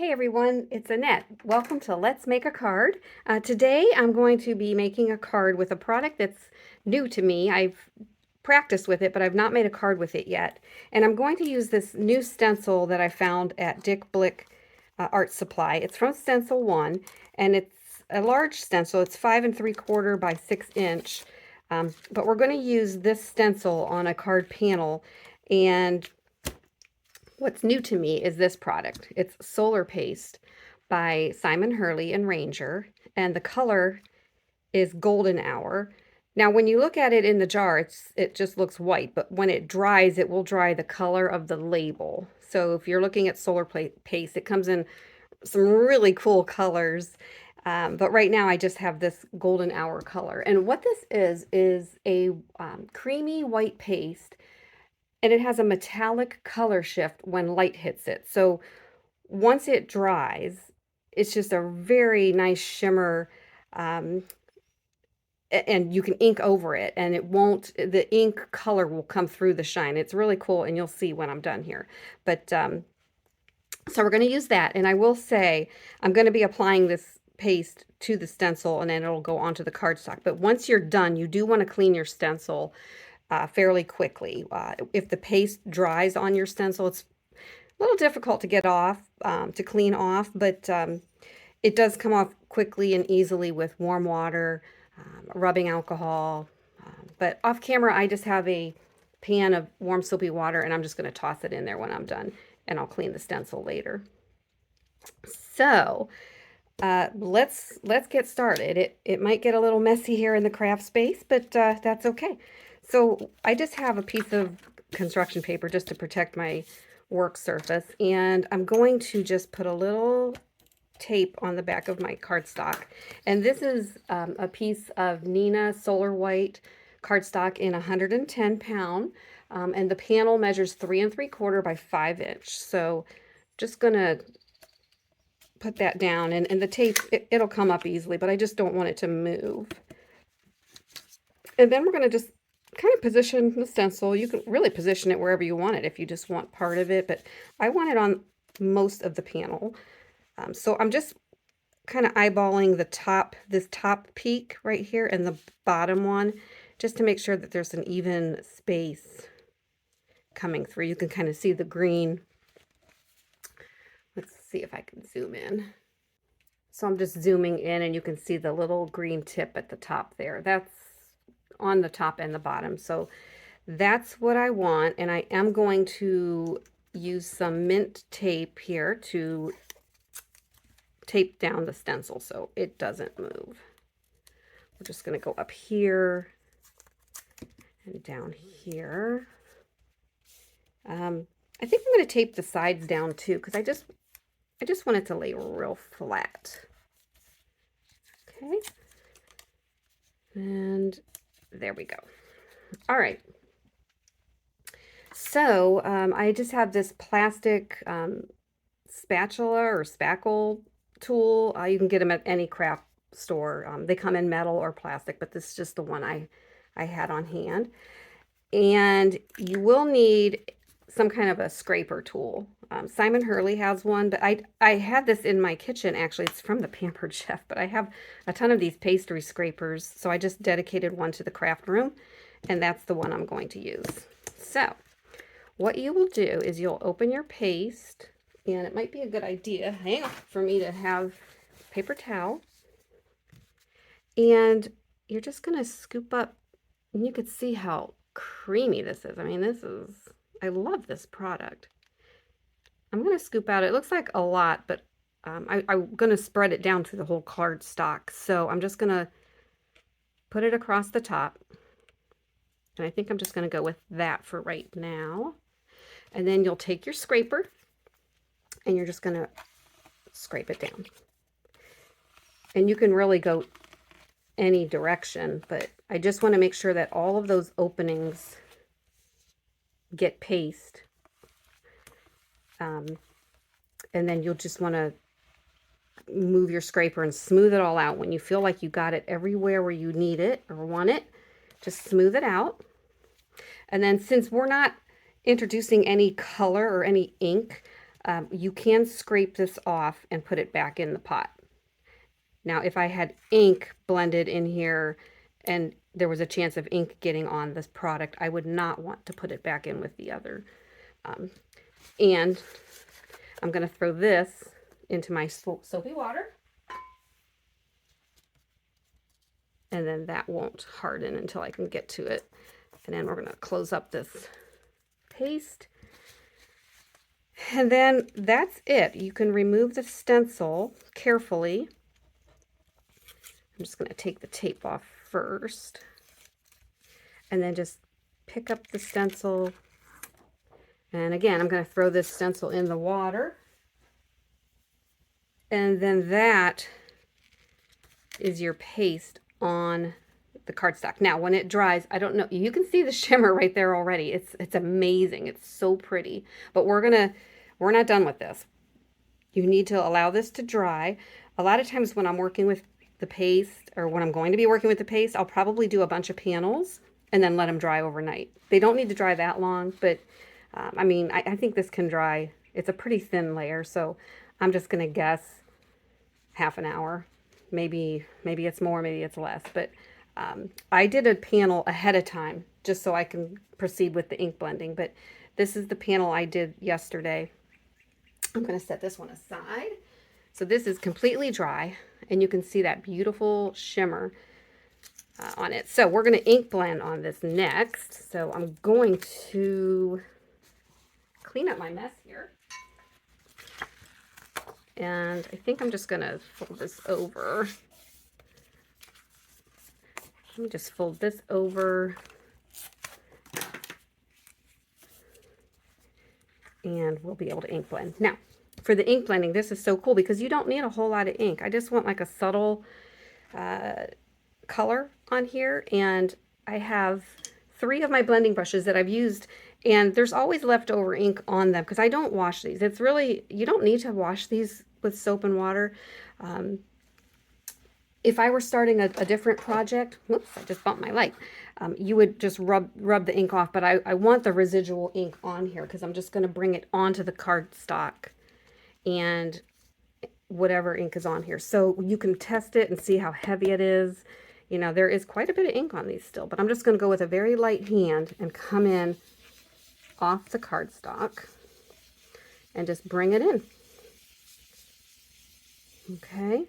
Hey everyone, it's Annette. Welcome to Let's Make a Card. Today I'm going to be making a card with a product that's new to me. I've practiced with it, but I've not made a card with it yet. And I'm going to use this new stencil that I found at Dick Blick Art Supply. It's from Stencil 1, and it's a large stencil. It's 5 3/4 by 6 inch. But we're going to use this stencil on a card panel, and what's new to me is this product. It's Solar Paste by Simon Hurley and Ranger, and the color is Golden Hour. Now, when you look at it in the jar, it just looks white, but when it dries, it will dry the color of the label. So if you're looking at Solar Paste, it comes in some really cool colors. But right now I just have this Golden Hour color. And what this is a creamy white paste, and it has a metallic color shift when light hits it. So once it dries, it's just a very nice shimmer, and you can ink over it, and the ink color will come through the shine. It's really cool, and you'll see when I'm done here. But so we're going to use that, and I will say I'm going to be applying this paste to the stencil, and then it'll go onto the cardstock. But once you're done, you do want to clean your stencil fairly quickly. If the paste dries on your stencil, it's a little difficult to get off, to clean off, but it does come off quickly and easily with warm water, rubbing alcohol. But off camera, I just have a pan of warm soapy water, and I'm just going to toss it in there when I'm done, and I'll clean the stencil later. So let's get started. It might get a little messy here in the craft space, but that's okay. So I just have a piece of construction paper just to protect my work surface, and I'm going to just put a little tape on the back of my cardstock. And this is a piece of Neenah Solar White cardstock in 110 pound, and the panel measures 3 3/4 by 5 inch. So just gonna put that down, and the tape, it'll come up easily, but I just don't want it to move. And then we're gonna just kind of position the stencil. You can really position it wherever you want it if you just want part of it, but I want it on most of the panel. So I'm just kind of eyeballing this top peak right here and the bottom one, just to make sure that there's an even space coming through. You can kind of see the green. Let's see if I can zoom in. So I'm just zooming in, and you can see the little green tip at the top there. That's on the top and the bottom. So that's what I want, and I am going to use some mint tape here to tape down the stencil so it doesn't move. We're just going to go up here and down here. I think I'm going to tape the sides down too, because I just want it to lay real flat. Okay, and there we go. All right. So I just have this plastic spatula or spackle tool. You can get them at any craft store. They come in metal or plastic, but this is just the one I had on hand. And you will need some kind of a scraper tool. Simon Hurley has one, but I had this in my kitchen, actually. It's from the Pampered Chef, but I have a ton of these pastry scrapers, so I just dedicated one to the craft room, and that's the one I'm going to use. So what you will do is you'll open your paste, and it might be a good idea, hang on, for me to have paper towel, and you're just going to scoop up, and you can see how creamy this is. I mean, I love this product. I'm going to scoop out, it looks like a lot, but I'm going to spread it down through the whole cardstock. So I'm just going to put it across the top. And I think I'm just going to go with that for right now. And then you'll take your scraper, and you're just going to scrape it down. And you can really go any direction, but I just want to make sure that all of those openings get paste. And then you'll just want to move your scraper and smooth it all out. When you feel like you got it everywhere where you need it or want it, just smooth it out. And then, since we're not introducing any color or any ink, You can scrape this off and put it back in the pot. Now, if I had ink blended in here and there was a chance of ink getting on this product, I would not want to put it back in with the other. And I'm going to throw this into my soapy water. And then that won't harden until I can get to it. And then we're going to close up this paste. And then that's it. You can remove the stencil carefully. I'm just going to take the tape off first. And then just pick up the stencil. And again, I'm going to throw this stencil in the water. And then that is your paste on the cardstock. Now, when it dries, I don't know, you can see the shimmer right there already. It's amazing. It's so pretty. But we're not done with this. You need to allow this to dry. A lot of times when I'm working with the paste, or when I'm going to be working with the paste, I'll probably do a bunch of panels and then let them dry overnight. They don't need to dry that long, but I mean, I think this can dry. It's a pretty thin layer, so I'm just going to guess half an hour. Maybe it's more, maybe it's less, but I did a panel ahead of time just so I can proceed with the ink blending, but this is the panel I did yesterday. I'm going to set this one aside. So this is completely dry, and you can see that beautiful shimmer on it. So we're going to ink blend on this next. So I'm going to clean up my mess here. And I think I'm just going to fold this over. Let me just fold this over. And we'll be able to ink blend. Now, for the ink blending, this is so cool because you don't need a whole lot of ink. I just want like a subtle color on here. And I have 3 of my blending brushes that I've used, and there's always leftover ink on them because I don't wash these. It's really, you don't need to wash these with soap and water. If I were starting a different project, whoops, I just bumped my light. You would just rub the ink off, but I want the residual ink on here because I'm just going to bring it onto the cardstock and whatever ink is on here. So you can test it and see how heavy it is. You know, there is quite a bit of ink on these still, but I'm just going to go with a very light hand and come in off the cardstock and just bring it in. Okay.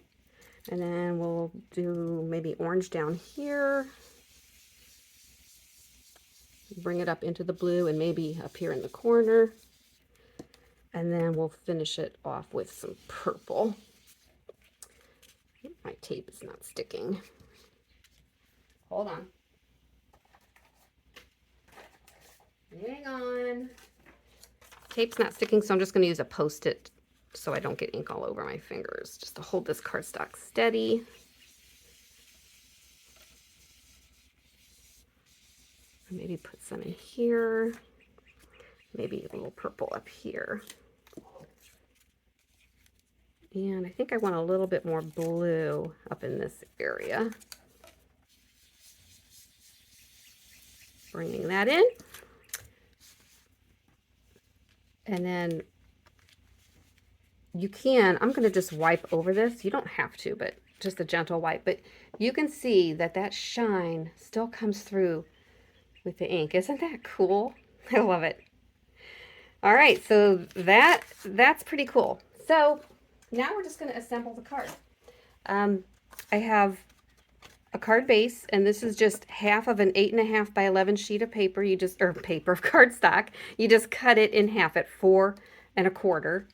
And then we'll do maybe orange down here. Bring it up into the blue and maybe up here in the corner. And then we'll finish it off with some purple. My tape is not sticking. Hold on. Hang on. Tape's not sticking, so I'm just going to use a Post-it so I don't get ink all over my fingers, just to hold this cardstock steady. Maybe put some in here. Maybe a little purple up here. And I think I want a little bit more blue up in this area. Bringing that in. And then you can, I'm going to just wipe over this. You don't have to, but just a gentle wipe. But you can see that that shine still comes through with the ink. Isn't that cool? I love it. All right, so that's pretty cool. So now we're just going to assemble the card. I have a card base, and this is just half of an 8.5 by 11 sheet of paper. You just, or paper of cardstock. You just cut it in half at 4 1/4,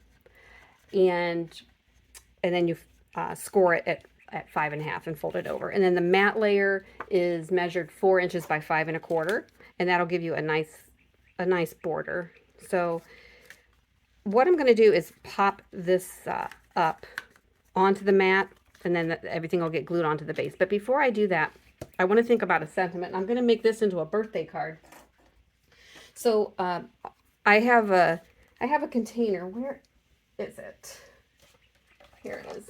and then you score it at 5 1/2 and fold it over. And then the matte layer is measured 4 inches by 5 1/4, and that'll give you a nice border. So what I'm going to do is pop this up onto the mat, and then everything will get glued onto the base. But before I do that, I want to think about a sentiment. I'm going to make this into a birthday card. So I have a container. Where is it? Here it is.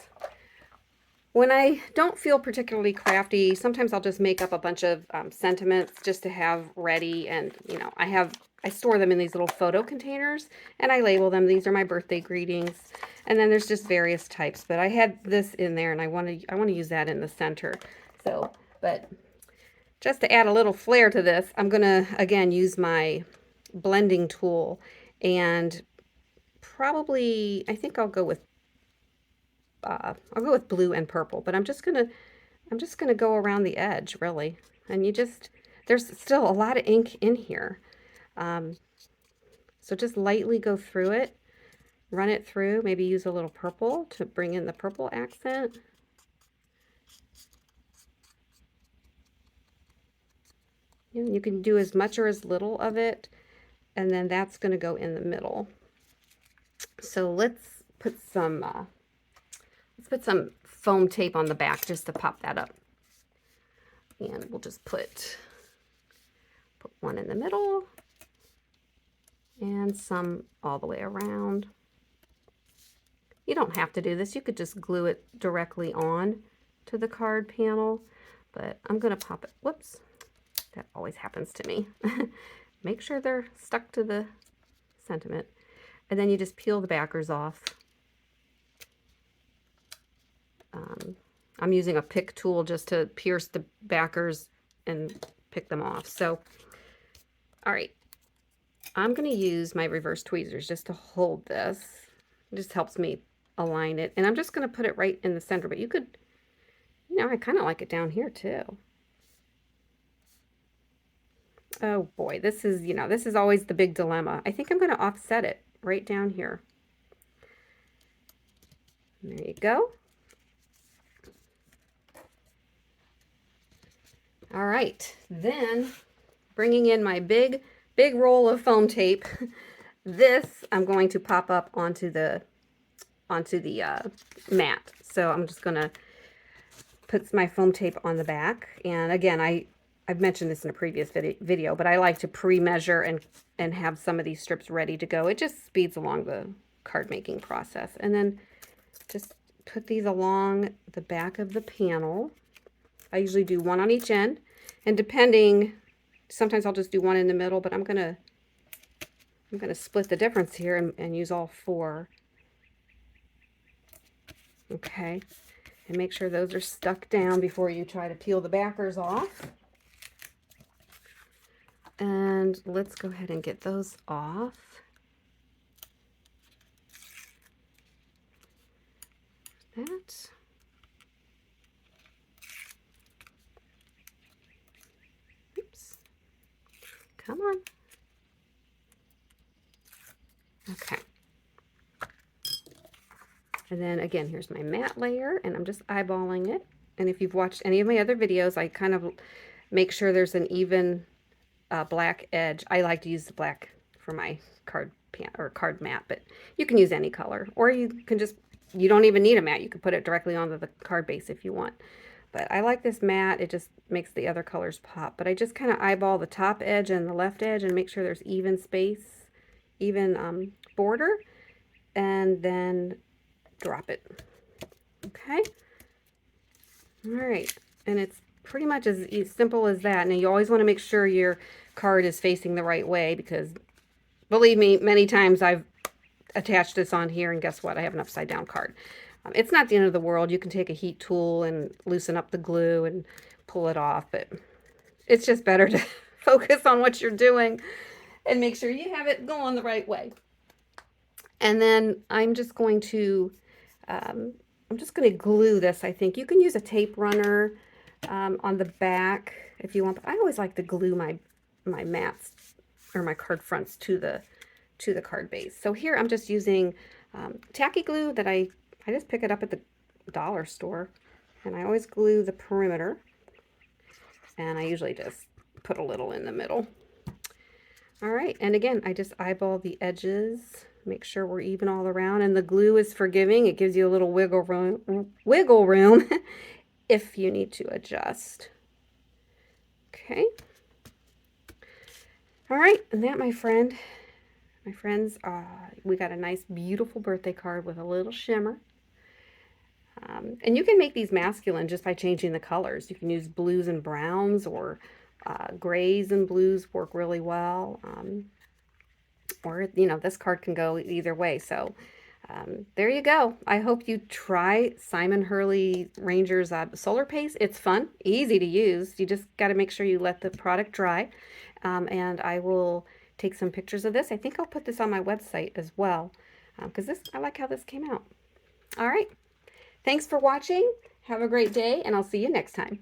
When I don't feel particularly crafty, sometimes I'll just make up a bunch of sentiments just to have ready. And, you know, I have I store them in these little photo containers, and I label them. These are my birthday greetings. And then there's just various types, but I had this in there, and I want to use that in the center. So, but just to add a little flair to this, I'm going to, again, use my blending tool, and probably, I think I'll go with blue and purple, but I'm just gonna go around the edge, really. And there's still a lot of ink in here. So just lightly go through it, run it through, maybe use a little purple to bring in the purple accent. You can do as much or as little of it, and then that's going to go in the middle. So let's put some foam tape on the back just to pop that up. And we'll just put one in the middle and some all the way around. You don't have to do this. You could just glue it directly on to the card panel, but I'm going to pop it. Whoops. That always happens to me. Make sure they're stuck to the sentiment. And then you just peel the backers off. I'm using a pick tool just to pierce the backers and pick them off. So, all right. I'm going to use my reverse tweezers just to hold this. It just helps me align it. And I'm just going to put it right in the center, but you could, I kind of like it down here too. Oh boy, this is always the big dilemma. I think I'm going to offset it right down here. There you go. All right, then bringing in my big roll of foam tape. This I'm going to pop up onto the mat. So I'm just going to put my foam tape on the back. And again, I've mentioned this in a previous video, but I like to pre-measure and have some of these strips ready to go. It just speeds along the card making process. And then just put these along the back of the panel. I usually do one on each end, and sometimes I'll just do one in the middle, but I'm gonna split the difference here and use all four. Okay, and make sure those are stuck down before you try to peel the backers off. And let's go ahead and get those off. That. Oops. Come on. Okay. And then again, here's my matte layer, and I'm just eyeballing it. And if you've watched any of my other videos, I kind of make sure there's an even black edge. I like to use the black for my card mat, but you can use any color, or you don't even need a mat. You can put it directly onto the card base if you want. But I like this matte. It just makes the other colors pop. But I just kind of eyeball the top edge and the left edge and make sure there's even space, even border, and then drop it. Okay. All right. And it's pretty much as simple as that. Now you always want to make sure your card is facing the right way, because believe me, many times I've attached this on here and guess what? I have an upside down card. It's not the end of the world. You can take a heat tool and loosen up the glue and pull it off, but it's just better to focus on what you're doing and make sure you have it going the right way. And then I'm just going to glue this. I think you can use a tape runner on the back if you want, but I always like to glue my mats or my card fronts to the card base. So here I'm just using tacky glue that I just pick it up at the dollar store, and I always glue the perimeter, and I usually just put a little in the middle. All right, and again, I just eyeball the edges, make sure we're even all around, and the glue is forgiving. It gives you a little wiggle room if you need to adjust. Okay. All right, and that, my friends, we got a nice, beautiful birthday card with a little shimmer. And you can make these masculine just by changing the colors. You can use blues and browns, or grays and blues work really well. or, you know, this card can go either way. So there you go. I hope you try Simon Hurley Ranger's Solar Paste. It's fun, easy to use. You just got to make sure you let the product dry. And I will take some pictures of this. I think I'll put this on my website as well, because I like how this came out. All right. Thanks for watching. Have a great day, and I'll see you next time.